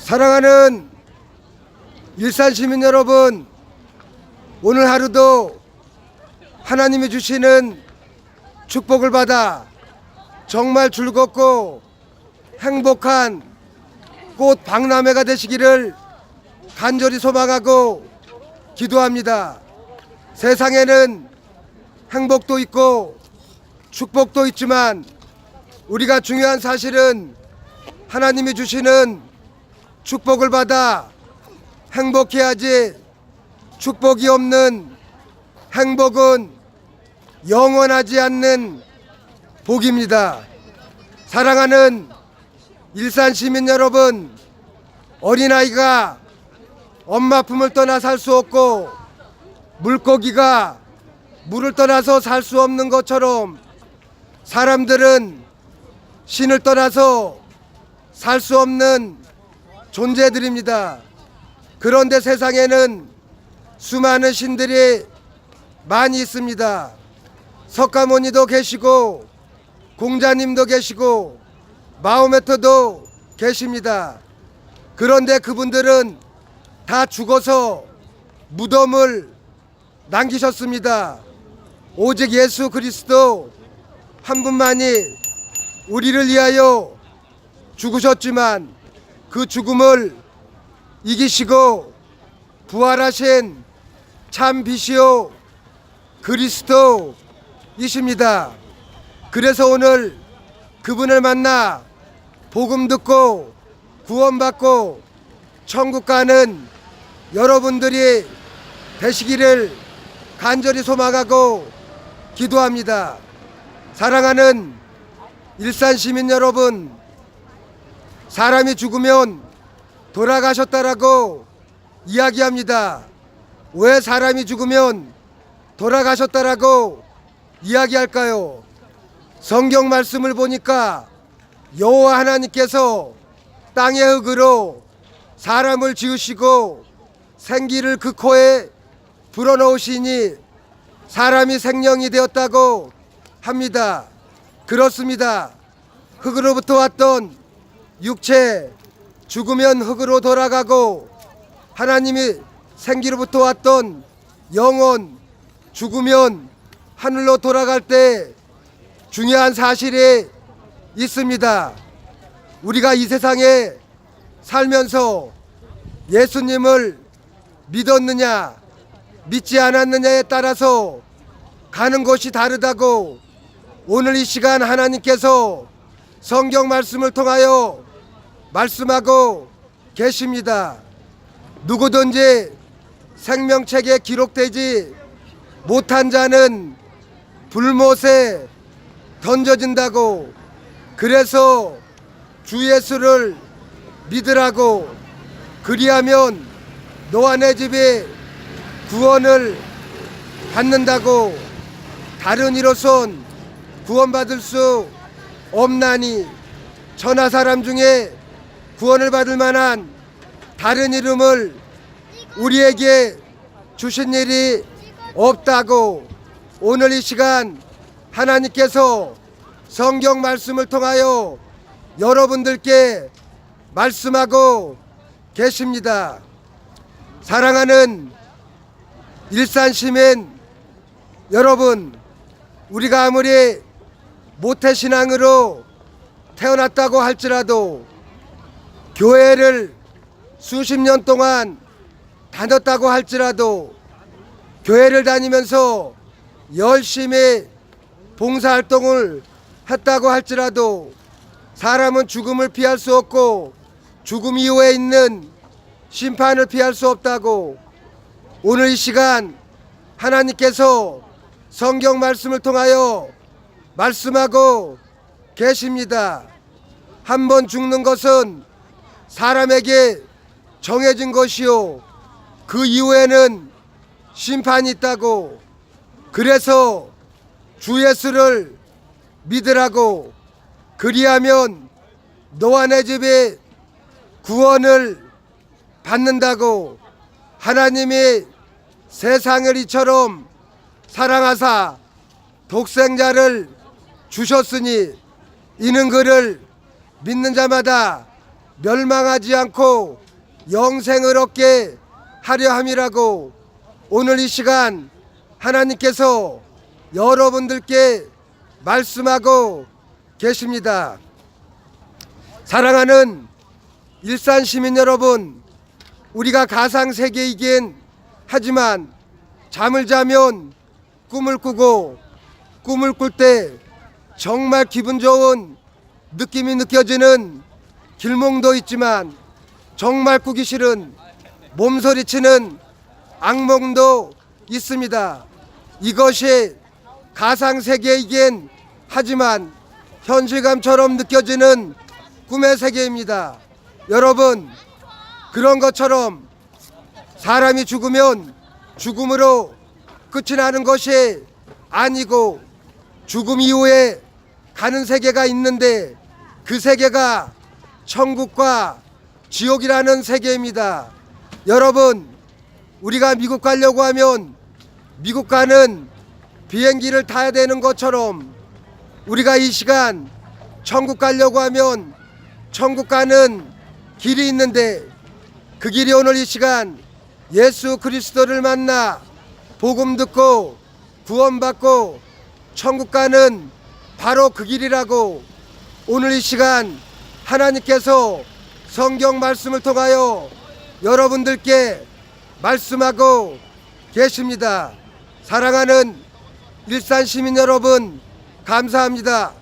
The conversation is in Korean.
사랑하는 일산 시민 여러분, 오늘 하루도 하나님이 주시는 축복을 받아 정말 즐겁고 행복한 꽃 박람회가 되시기를 간절히 소망하고 기도합니다. 세상에는 행복도 있고 축복도 있지만 우리가 중요한 사실은 하나님이 주시는 축복을 받아 행복해야지, 축복이 없는 행복은 영원하지 않는 복입니다. 사랑하는 일산 시민 여러분, 어린아이가 엄마 품을 떠나 살 수 없고 물고기가 물을 떠나서 살 수 없는 것처럼 사람들은 신을 떠나서 살 수 없는 존재들입니다. 그런데 세상에는 수많은 신들이 많이 있습니다. 석가모니도 계시고 공자님도 계시고 마호메트도 계십니다. 그런데 그분들은 다 죽어서 무덤을 남기셨습니다. 오직 예수 그리스도 한 분만이 우리를 위하여 죽으셨지만 그 죽음을 이기시고 부활하신 참 빛이요 그리스도이십니다. 그래서 오늘 그분을 만나 복음 듣고 구원받고 천국 가는 여러분들이 되시기를 간절히 소망하고 기도합니다. 사랑하는 일산 시민 여러분, 사람이 죽으면 돌아가셨다라고 이야기합니다. 왜 사람이 죽으면 돌아가셨다라고 이야기할까요? 성경 말씀을 보니까 여호와 하나님께서 땅의 흙으로 사람을 지으시고 생기를 그 코에 불어넣으시니 사람이 생명이 되었다고 합니다. 그렇습니다. 흙으로부터 왔던 육체, 죽으면 흙으로 돌아가고 하나님이 생기로부터 왔던 영혼, 죽으면 하늘로 돌아갈 때 중요한 사실이 있습니다. 우리가 이 세상에 살면서 예수님을 믿었느냐 믿지 않았느냐에 따라서 가는 곳이 다르다고 오늘 이 시간 하나님께서 성경 말씀을 통하여 말씀하고 계십니다. 누구든지 생명책에 기록되지 못한 자는 불못에 던져진다고, 그래서 주 예수를 믿으라고, 그리하면 너와 내 집이 구원을 받는다고, 다른 이로선 구원받을 수 없나니 천하 사람 중에 구원을 받을 만한 다른 이름을 우리에게 주신 일이 없다고 오늘 이 시간 하나님께서 성경 말씀을 통하여 여러분들께 말씀하고 계십니다. 사랑하는 일산 시민 여러분, 우리가 아무리 모태신앙으로 태어났다고 할지라도 교회를 수십 년 동안 다녔다고 할지라도 교회를 다니면서 열심히 봉사활동을 했다고 할지라도 사람은 죽음을 피할 수 없고 죽음 이후에 있는 심판을 피할 수 없다고 오늘 이 시간 하나님께서 성경 말씀을 통하여 말씀하고 계십니다. 한 번 죽는 것은 사람에게 정해진 것이요 그 이후에는 심판이 있다고, 그래서 주 예수를 믿으라고, 그리하면 너와 내 집이 구원을 받는다고 하나님이 세상을 이처럼 사랑하사 독생자를 주셨으니 이는 그를 믿는 자마다 멸망하지 않고 영생을 얻게 하려 함이라고 오늘 이 시간 하나님께서 여러분들께 말씀하고 계십니다. 사랑하는 일산 시민 여러분, 우리가 가상세계이긴 하지만 잠을 자면 꿈을 꾸고 꿈을 꿀 때 정말 기분 좋은 느낌이 느껴지는 길몽도 있지만 정말 꾸기 싫은 몸서리치는 악몽도 있습니다. 이것이 가상세계이긴 하지만 현실감처럼 느껴지는 꿈의 세계입니다. 여러분, 그런 것처럼 사람이 죽으면 죽음으로 끝이 나는 것이 아니고 죽음 이후에 가는 세계가 있는데 그 세계가 천국과 지옥이라는 세계입니다. 여러분, 우리가 미국 가려고 하면 미국 가는 비행기를 타야 되는 것처럼 우리가 이 시간 천국 가려고 하면 천국 가는 길이 있는데 그 길이 오늘 이 시간 예수 그리스도를 만나 복음 듣고 구원받고 천국 가는 바로 그 길이라고 오늘 이 시간 하나님께서 성경 말씀을 통하여 여러분들께 말씀하고 계십니다. 사랑하는 일산 시민 여러분, 감사합니다.